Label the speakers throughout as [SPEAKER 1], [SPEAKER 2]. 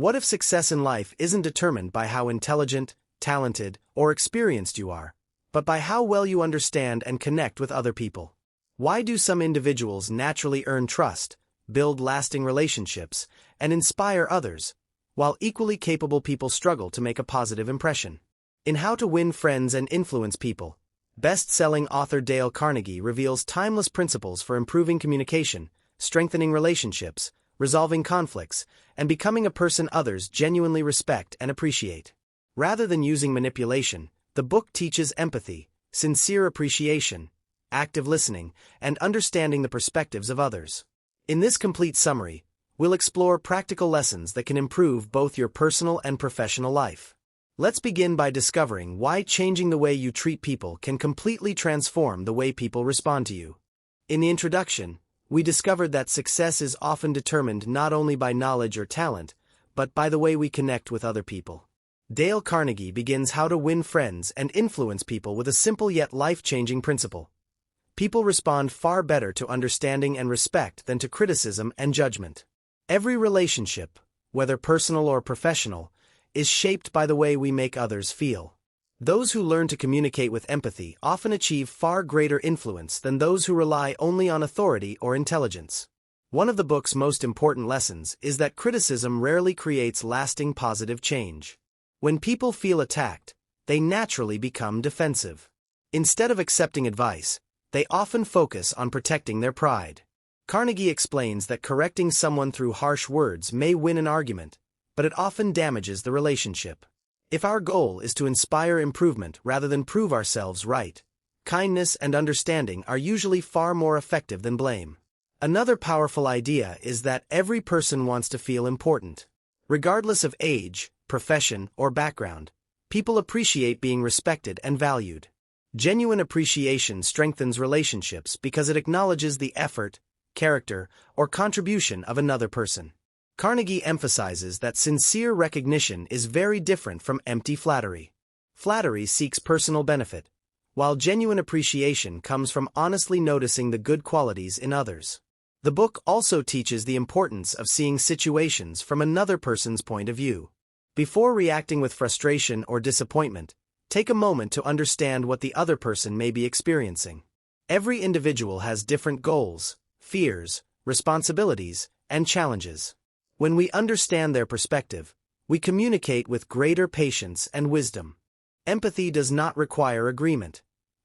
[SPEAKER 1] What if success in life isn't determined by how intelligent, talented, or experienced you are, but by how well you understand and connect with other people? Why do some individuals naturally earn trust, build lasting relationships, and inspire others, while equally capable people struggle to make a positive impression? In How to Win Friends and Influence People, best-selling author Dale Carnegie reveals timeless principles for improving communication, strengthening relationships, resolving conflicts, and becoming a person others genuinely respect and appreciate. Rather than using manipulation, the book teaches empathy, sincere appreciation, active listening, and understanding the perspectives of others. In this complete summary, we'll explore practical lessons that can improve both your personal and professional life. Let's begin by discovering why changing the way you treat people can completely transform the way people respond to you. In the introduction, we discovered that success is often determined not only by knowledge or talent, but by the way we connect with other people. Dale Carnegie begins How to Win Friends and Influence People with a simple yet life-changing principle. People respond far better to understanding and respect than to criticism and judgment. Every relationship, whether personal or professional, is shaped by the way we make others feel. Those who learn to communicate with empathy often achieve far greater influence than those who rely only on authority or intelligence. One of the book's most important lessons is that criticism rarely creates lasting positive change. When people feel attacked, they naturally become defensive. Instead of accepting advice, they often focus on protecting their pride. Carnegie explains that correcting someone through harsh words may win an argument, but it often damages the relationship. If our goal is to inspire improvement rather than prove ourselves right, kindness and understanding are usually far more effective than blame. Another powerful idea is that every person wants to feel important. Regardless of age, profession, or background, people appreciate being respected and valued. Genuine appreciation strengthens relationships because it acknowledges the effort, character, or contribution of another person. Carnegie emphasizes that sincere recognition is very different from empty flattery. Flattery seeks personal benefit, while genuine appreciation comes from honestly noticing the good qualities in others. The book also teaches the importance of seeing situations from another person's point of view. Before reacting with frustration or disappointment, take a moment to understand what the other person may be experiencing. Every individual has different goals, fears, responsibilities, and challenges. When we understand their perspective, we communicate with greater patience and wisdom. Empathy does not require agreement.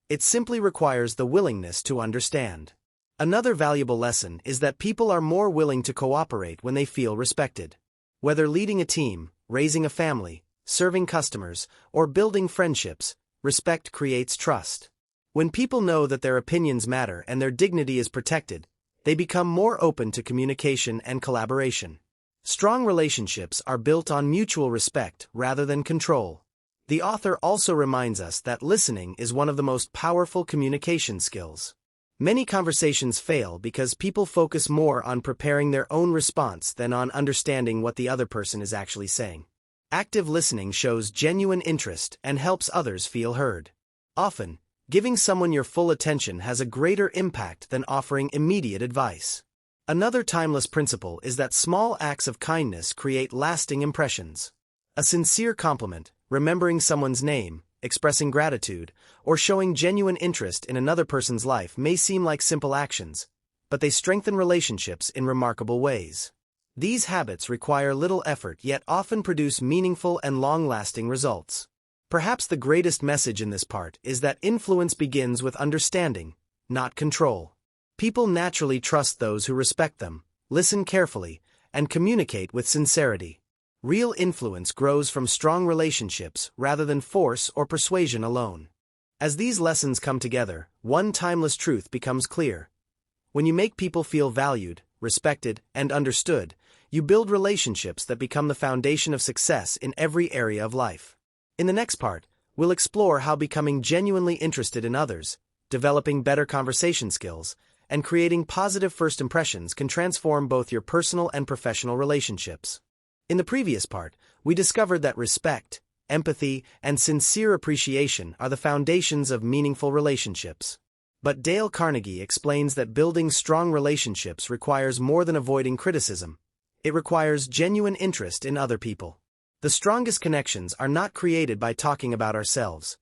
[SPEAKER 1] It simply requires the willingness to understand. Another valuable lesson is that people are more willing to cooperate when they feel respected. Whether leading a team, raising a family, serving customers, or building friendships, respect creates trust. When people know that their opinions matter and their dignity is protected, they become more open to communication and collaboration. Strong relationships are built on mutual respect rather than control. The author also reminds us that listening is one of the most powerful communication skills. Many conversations fail because people focus more on preparing their own response than on understanding what the other person is actually saying. Active listening shows genuine interest and helps others feel heard. Often, giving someone your full attention has a greater impact than offering immediate advice. Another timeless principle is that small acts of kindness create lasting impressions. A sincere compliment, remembering someone's name, expressing gratitude, or showing genuine interest in another person's life may seem like simple actions, but they strengthen relationships in remarkable ways. These habits require little effort yet often produce meaningful and long-lasting results. Perhaps the greatest message in this part is that influence begins with understanding, not control. People naturally trust those who respect them, listen carefully, and communicate with sincerity. Real influence grows from strong relationships rather than force or persuasion alone. As these lessons come together, one timeless truth becomes clear. When you make people feel valued, respected, and understood, you build relationships that become the foundation of success in every area of life. In the next part, we'll explore how becoming genuinely interested in others, developing better conversation skills, and creating positive first impressions can transform both your personal and professional relationships. In the previous part, we discovered that respect, empathy, and sincere appreciation are the foundations of meaningful relationships. But Dale Carnegie explains that building strong relationships requires more than avoiding criticism. It requires genuine interest in other people. The strongest connections are not created by talking about ourselves.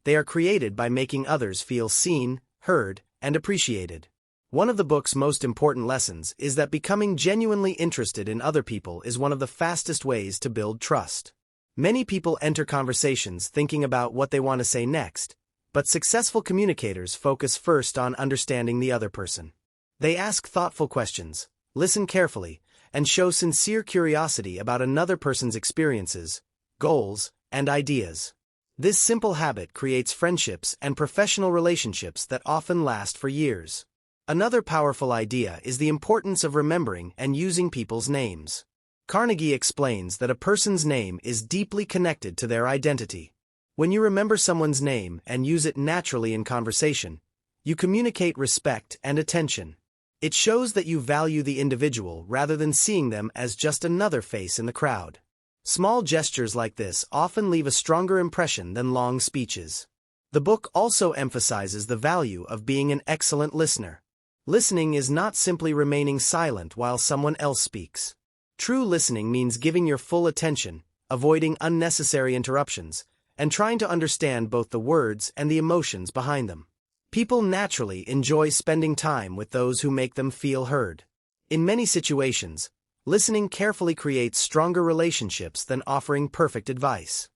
[SPEAKER 1] They are created by making others feel seen, heard, and appreciated. One of the book's most important lessons is that becoming genuinely interested in other people is one of the fastest ways to build trust. Many people enter conversations thinking about what they want to say next, but successful communicators focus first on understanding the other person. They ask thoughtful questions, listen carefully, and show sincere curiosity about another person's experiences, goals, and ideas. This simple habit creates friendships and professional relationships that often last for years. Another powerful idea is the importance of remembering and using people's names. Carnegie explains that a person's name is deeply connected to their identity. When you remember someone's name and use it naturally in conversation, you communicate respect and attention. It shows that you value the individual rather than seeing them as just another face in the crowd. Small gestures like this often leave a stronger impression than long speeches. The book also emphasizes the value of being an excellent listener. Listening is not simply remaining silent while someone else speaks. True listening means giving your full attention, avoiding unnecessary interruptions, and trying to understand both the words and the emotions behind them. People naturally enjoy spending time with those who make them feel heard. In many situations, listening carefully creates stronger relationships than offering perfect advice.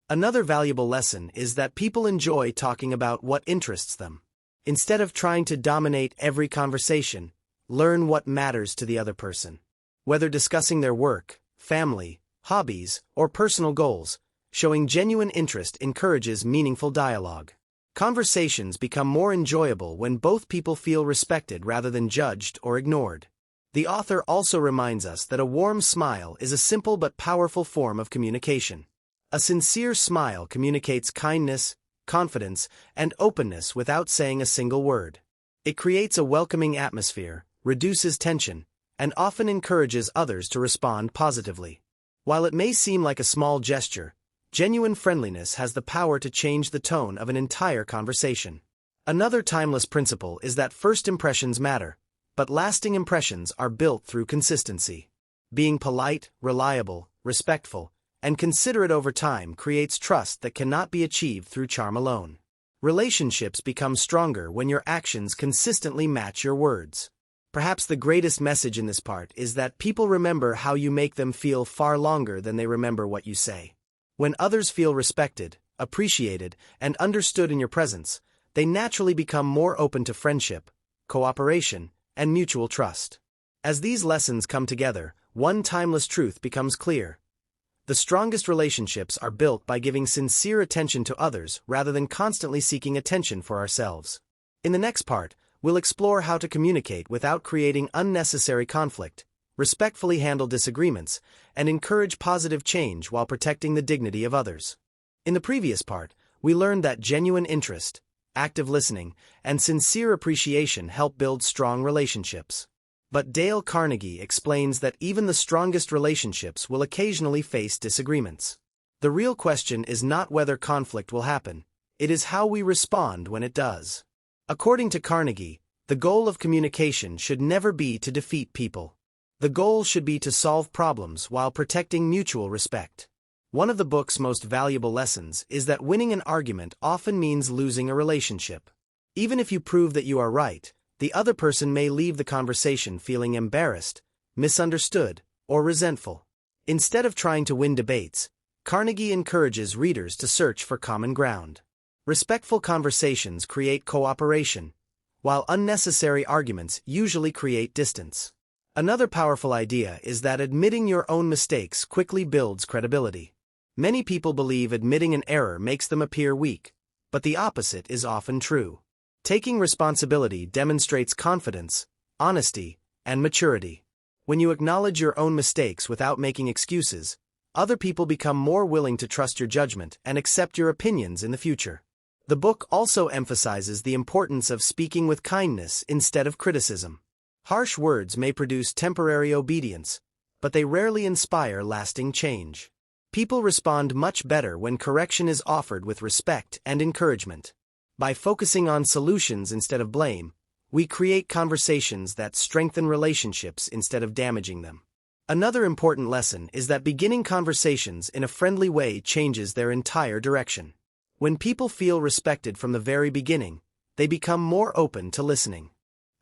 [SPEAKER 1] Another valuable lesson is that people enjoy talking about what interests them. Instead of trying to dominate every conversation, learn what matters to the other person. Whether discussing their work, family, hobbies, or personal goals, showing genuine interest encourages meaningful dialogue. Conversations become more enjoyable when both people feel respected rather than judged or ignored. The author also reminds us that a warm smile is a simple but powerful form of communication. A sincere smile communicates kindness, confidence, and openness without saying a single word. It creates a welcoming atmosphere, reduces tension, and often encourages others to respond positively. While it may seem like a small gesture, genuine friendliness has the power to change the tone of an entire conversation. Another timeless principle is that first impressions matter, but lasting impressions are built through consistency. Being polite, reliable, respectful, and considerate over time creates trust that cannot be achieved through charm alone. Relationships become stronger when your actions consistently match your words. Perhaps the greatest message in this part is that people remember how you make them feel far longer than they remember what you say. When others feel respected, appreciated, and understood in your presence, they naturally become more open to friendship, cooperation, and mutual trust. As these lessons come together, one timeless truth becomes clear. The strongest relationships are built by giving sincere attention to others rather than constantly seeking attention for ourselves. In the next part, we'll explore how to communicate without creating unnecessary conflict, respectfully handle disagreements, and encourage positive change while protecting the dignity of others. In the previous part, we learned that genuine interest, active listening, and sincere appreciation help build strong relationships. But Dale Carnegie explains that even the strongest relationships will occasionally face disagreements. The real question is not whether conflict will happen, it is how we respond when it does. According to Carnegie, the goal of communication should never be to defeat people. The goal should be to solve problems while protecting mutual respect. One of the book's most valuable lessons is that winning an argument often means losing a relationship. Even if you prove that you are right, the other person may leave the conversation feeling embarrassed, misunderstood, or resentful. Instead of trying to win debates, Carnegie encourages readers to search for common ground. Respectful conversations create cooperation, while unnecessary arguments usually create distance. Another powerful idea is that admitting your own mistakes quickly builds credibility. Many people believe admitting an error makes them appear weak, but the opposite is often true. Taking responsibility demonstrates confidence, honesty, and maturity. When you acknowledge your own mistakes without making excuses, other people become more willing to trust your judgment and accept your opinions in the future. The book also emphasizes the importance of speaking with kindness instead of criticism. Harsh words may produce temporary obedience, but they rarely inspire lasting change. People respond much better when correction is offered with respect and encouragement. By focusing on solutions instead of blame, we create conversations that strengthen relationships instead of damaging them. Another important lesson is that beginning conversations in a friendly way changes their entire direction. When people feel respected from the very beginning, they become more open to listening.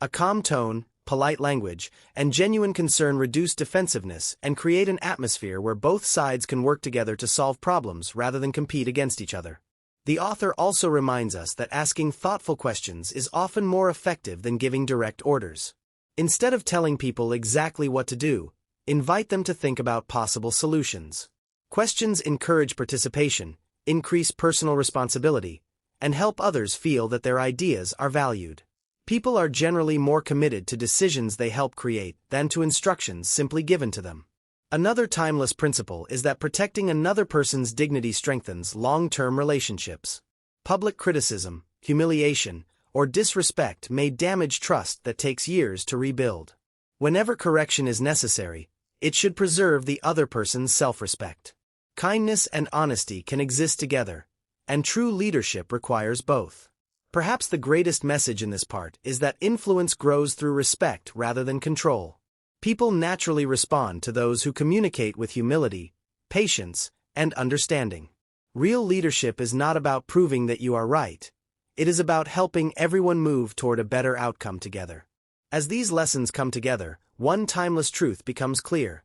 [SPEAKER 1] A calm tone, polite language, and genuine concern reduce defensiveness and create an atmosphere where both sides can work together to solve problems rather than compete against each other. The author also reminds us that asking thoughtful questions is often more effective than giving direct orders. Instead of telling people exactly what to do, invite them to think about possible solutions. Questions encourage participation, increase personal responsibility, and help others feel that their ideas are valued. People are generally more committed to decisions they help create than to instructions simply given to them. Another timeless principle is that protecting another person's dignity strengthens long-term relationships. Public criticism, humiliation, or disrespect may damage trust that takes years to rebuild. Whenever correction is necessary, it should preserve the other person's self-respect. Kindness and honesty can exist together, and true leadership requires both. Perhaps the greatest message in this part is that influence grows through respect rather than control. People naturally respond to those who communicate with humility, patience, and understanding. Real leadership is not about proving that you are right. It is about helping everyone move toward a better outcome together. As these lessons come together, one timeless truth becomes clear.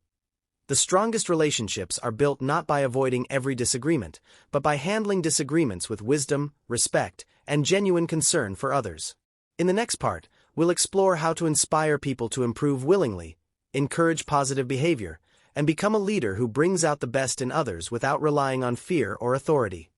[SPEAKER 1] The strongest relationships are built not by avoiding every disagreement, but by handling disagreements with wisdom, respect, and genuine concern for others. In the next part, we'll explore how to inspire people to improve willingly, encourage positive behavior, and become a leader who brings out the best in others without relying on fear or authority.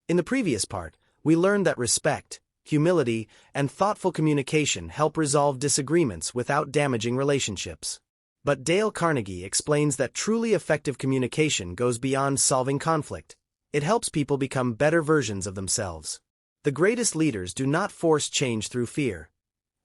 [SPEAKER 1] In the previous part, we learned that respect, humility, and thoughtful communication help resolve disagreements without damaging relationships. But Dale Carnegie explains that truly effective communication goes beyond solving conflict. It helps people become better versions of themselves. The greatest leaders do not force change through fear.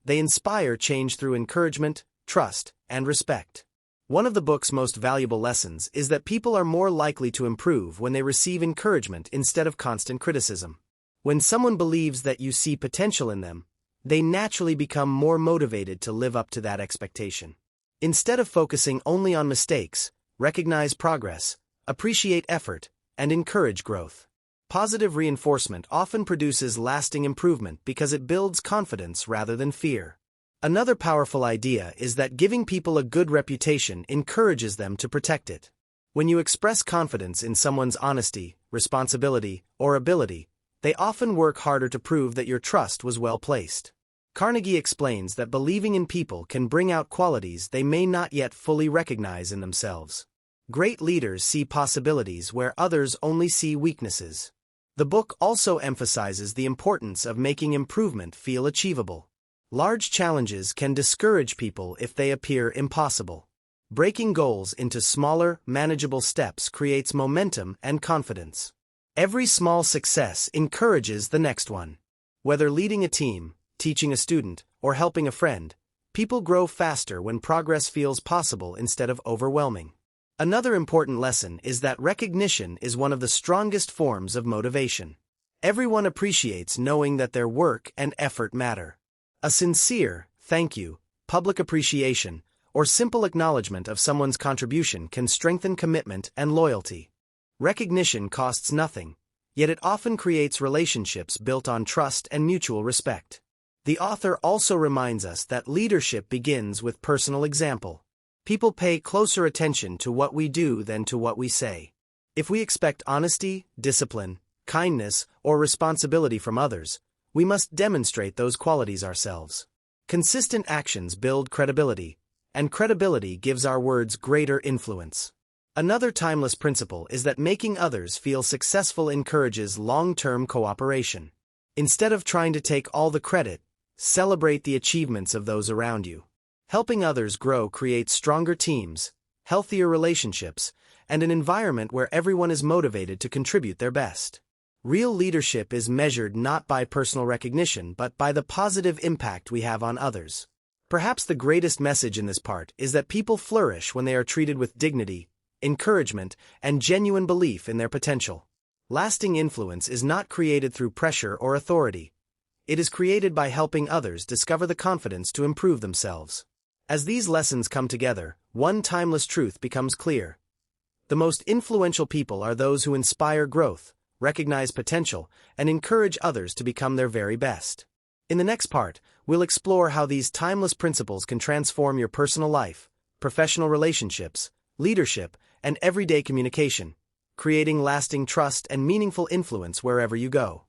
[SPEAKER 1] They inspire change through encouragement, trust, and respect. One of the book's most valuable lessons is that people are more likely to improve when they receive encouragement instead of constant criticism. When someone believes that you see potential in them, they naturally become more motivated to live up to that expectation. Instead of focusing only on mistakes, recognize progress, appreciate effort, and encourage growth. Positive reinforcement often produces lasting improvement because it builds confidence rather than fear. Another powerful idea is that giving people a good reputation encourages them to protect it. When you express confidence in someone's honesty, responsibility, or ability, they often work harder to prove that your trust was well placed. Carnegie explains that believing in people can bring out qualities they may not yet fully recognize in themselves. Great leaders see possibilities where others only see weaknesses. The book also emphasizes the importance of making improvement feel achievable. Large challenges can discourage people if they appear impossible. Breaking goals into smaller, manageable steps creates momentum and confidence. Every small success encourages the next one. Whether leading a team, teaching a student, or helping a friend, people grow faster when progress feels possible instead of overwhelming. Another important lesson is that recognition is one of the strongest forms of motivation. Everyone appreciates knowing that their work and effort matter. A sincere thank you, public appreciation, or simple acknowledgement of someone's contribution can strengthen commitment and loyalty. Recognition costs nothing, yet it often creates relationships built on trust and mutual respect. The author also reminds us that leadership begins with personal example. People pay closer attention to what we do than to what we say. If we expect honesty, discipline, kindness, or responsibility from others, we must demonstrate those qualities ourselves. Consistent actions build credibility, and credibility gives our words greater influence. Another timeless principle is that making others feel successful encourages long-term cooperation. Instead of trying to take all the credit, celebrate the achievements of those around you. Helping others grow creates stronger teams, healthier relationships, and an environment where everyone is motivated to contribute their best. Real leadership is measured not by personal recognition but by the positive impact we have on others. Perhaps the greatest message in this part is that people flourish when they are treated with dignity, encouragement, and genuine belief in their potential. Lasting influence is not created through pressure or authority. It is created by helping others discover the confidence to improve themselves. As these lessons come together, one timeless truth becomes clear. The most influential people are those who inspire growth, recognize potential, and encourage others to become their very best. In the next part, we'll explore how these timeless principles can transform your personal life, professional relationships, leadership, and everyday communication, creating lasting trust and meaningful influence wherever you go.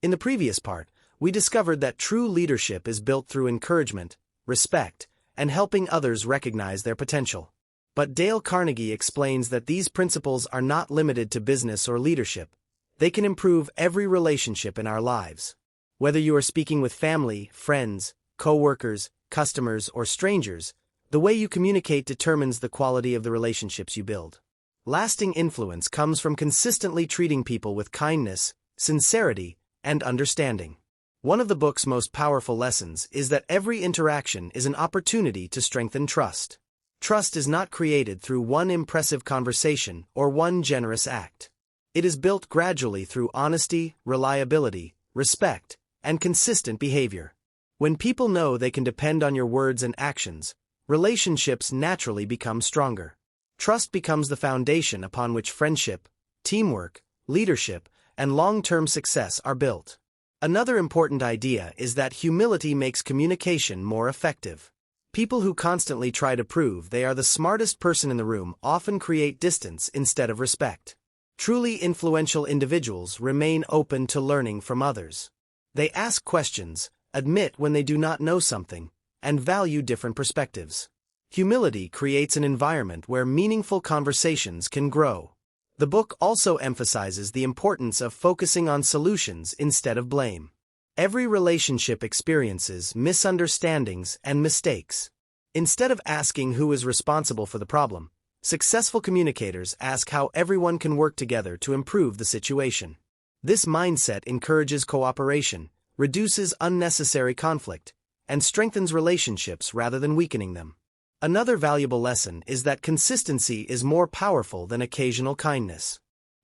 [SPEAKER 1] In the previous part, we discovered that true leadership is built through encouragement, respect, and helping others recognize their potential. But Dale Carnegie explains that these principles are not limited to business or leadership. They can improve every relationship in our lives. Whether you are speaking with family, friends, co-workers, customers, or strangers, the way you communicate determines the quality of the relationships you build. Lasting influence comes from consistently treating people with kindness, sincerity, and understanding. One of the book's most powerful lessons is that every interaction is an opportunity to strengthen trust. Trust is not created through one impressive conversation or one generous act. It is built gradually through honesty, reliability, respect, and consistent behavior. When people know they can depend on your words and actions, relationships naturally become stronger. Trust becomes the foundation upon which friendship, teamwork, leadership, and long-term success are built. Another important idea is that humility makes communication more effective. People who constantly try to prove they are the smartest person in the room often create distance instead of respect. Truly influential individuals remain open to learning from others. They ask questions, admit when they do not know something, and value different perspectives. Humility creates an environment where meaningful conversations can grow. The book also emphasizes the importance of focusing on solutions instead of blame. Every relationship experiences misunderstandings and mistakes. Instead of asking who is responsible for the problem, successful communicators ask how everyone can work together to improve the situation. This mindset encourages cooperation, reduces unnecessary conflict, and strengthens relationships rather than weakening them. Another valuable lesson is that consistency is more powerful than occasional kindness.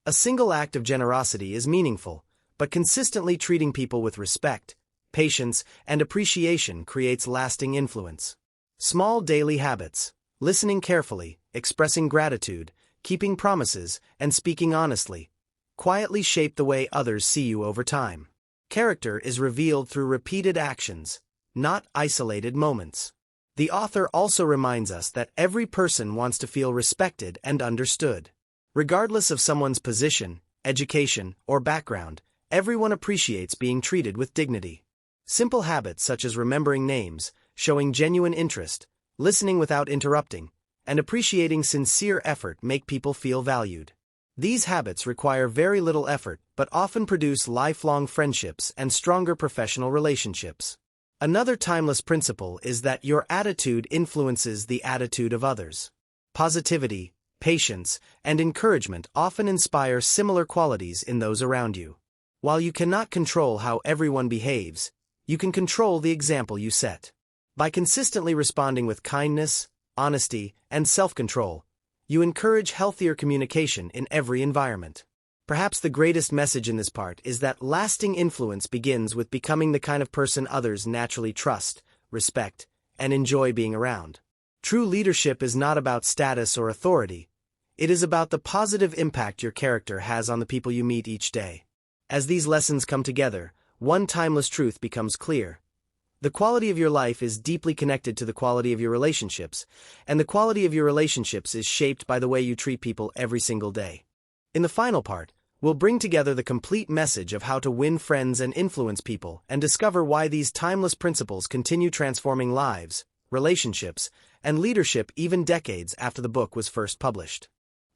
[SPEAKER 1] A single act of generosity is meaningful, but consistently treating people with respect, patience, and appreciation creates lasting influence. Small daily habits, listening carefully, expressing gratitude, keeping promises, and speaking honestly, quietly shape the way others see you over time. Character is revealed through repeated actions, not isolated moments. The author also reminds us that every person wants to feel respected and understood. Regardless of someone's position, education, or background, everyone appreciates being treated with dignity. Simple habits such as remembering names, showing genuine interest, listening without interrupting, and appreciating sincere effort make people feel valued. These habits require very little effort but often produce lifelong friendships and stronger professional relationships. Another timeless principle is that your attitude influences the attitude of others. Positivity, patience, and encouragement often inspire similar qualities in those around you. While you cannot control how everyone behaves, you can control the example you set. By consistently responding with kindness, honesty, and self-control, you encourage healthier communication in every environment. Perhaps the greatest message in this part is that lasting influence begins with becoming the kind of person others naturally trust, respect, and enjoy being around. True leadership is not about status or authority. It is about the positive impact your character has on the people you meet each day. As these lessons come together, one timeless truth becomes clear. The quality of your life is deeply connected to the quality of your relationships, and the quality of your relationships is shaped by the way you treat people every single day. In the final part, we'll bring together the complete message of how to win friends and influence people and discover why these timeless principles continue transforming lives, relationships, and leadership even decades after the book was first published.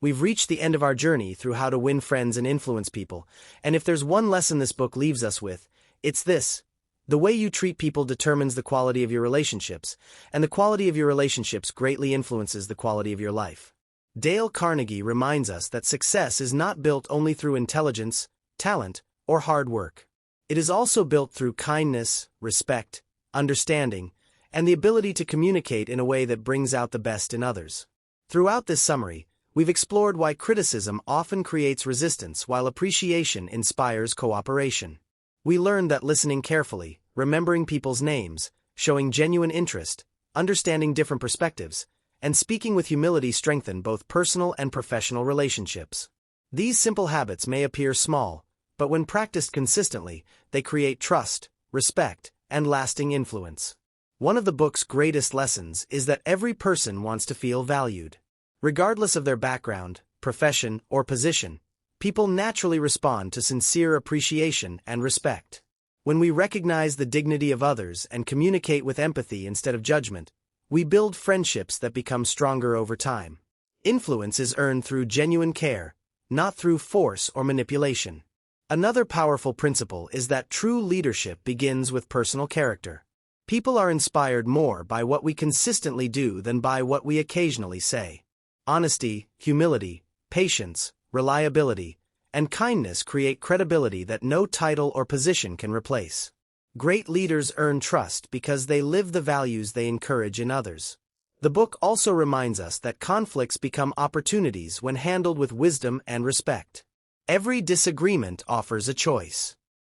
[SPEAKER 1] We've reached the end of our journey through how to win friends and influence people, and if there's one lesson this book leaves us with, it's this. The way you treat people determines the quality of your relationships, and the quality of your relationships greatly influences the quality of your life. Dale Carnegie reminds us that success is not built only through intelligence, talent, or hard work. It is also built through kindness, respect, understanding, and the ability to communicate in a way that brings out the best in others. Throughout this summary, we've explored why criticism often creates resistance while appreciation inspires cooperation. We learned that listening carefully, remembering people's names, showing genuine interest, understanding different perspectives, and speaking with humility strengthen both personal and professional relationships. These simple habits may appear small, but when practiced consistently, they create trust, respect, and lasting influence. One of the book's greatest lessons is that every person wants to feel valued. Regardless of their background, profession, or position, people naturally respond to sincere appreciation and respect. When we recognize the dignity of others and communicate with empathy instead of judgment, we build friendships that become stronger over time. Influence is earned through genuine care, not through force or manipulation. Another powerful principle is that true leadership begins with personal character. People are inspired more by what we consistently do than by what we occasionally say. Honesty, humility, patience, reliability, and kindness create credibility that no title or position can replace. Great leaders earn trust because they live the values they encourage in others. The book also reminds us that conflicts become opportunities when handled with wisdom and respect. Every disagreement offers a choice.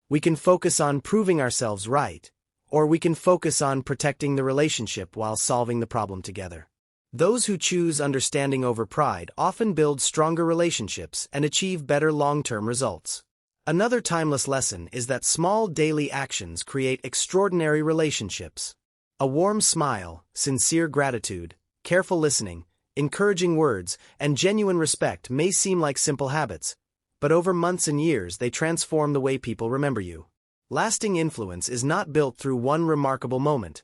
[SPEAKER 1] We can focus on proving ourselves right, or we can focus on protecting the relationship while solving the problem together. Those who choose understanding over pride often build stronger relationships and achieve better long-term results. Another timeless lesson is that small daily actions create extraordinary relationships. A warm smile, sincere gratitude, careful listening, encouraging words, and genuine respect may seem like simple habits, but over months and years they transform the way people remember you. Lasting influence is not built through one remarkable moment.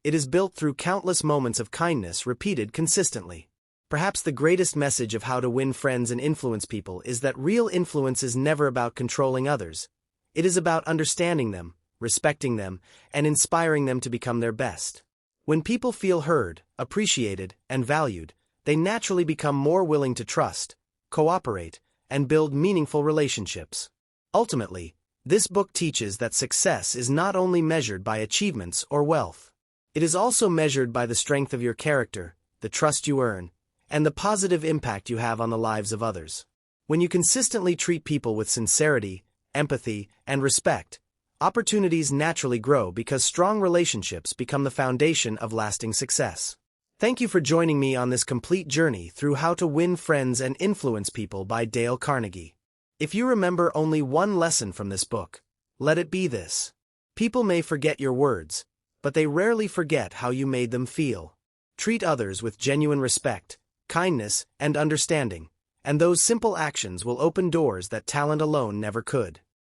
[SPEAKER 1] It is built through countless moments of kindness repeated consistently. Perhaps the greatest message of how to win friends and influence people is that real influence is never about controlling others. It is about understanding them, respecting them, and inspiring them to become their best. When people feel heard, appreciated, and valued, they naturally become more willing to trust, cooperate, and build meaningful relationships. Ultimately, this book teaches that success is not only measured by achievements or wealth. It is also measured by the strength of your character, the trust you earn, and the positive impact you have on the lives of others. When you consistently treat people with sincerity, empathy, and respect, opportunities naturally grow because strong relationships become the foundation of lasting success. Thank you for joining me on this complete journey through How to Win Friends and Influence People by Dale Carnegie. If you remember only one lesson from this book, let it be this. People may forget your words, but they rarely forget how you made them feel. Treat others with genuine respect, kindness, and understanding, and those simple actions will open doors that talent alone never could.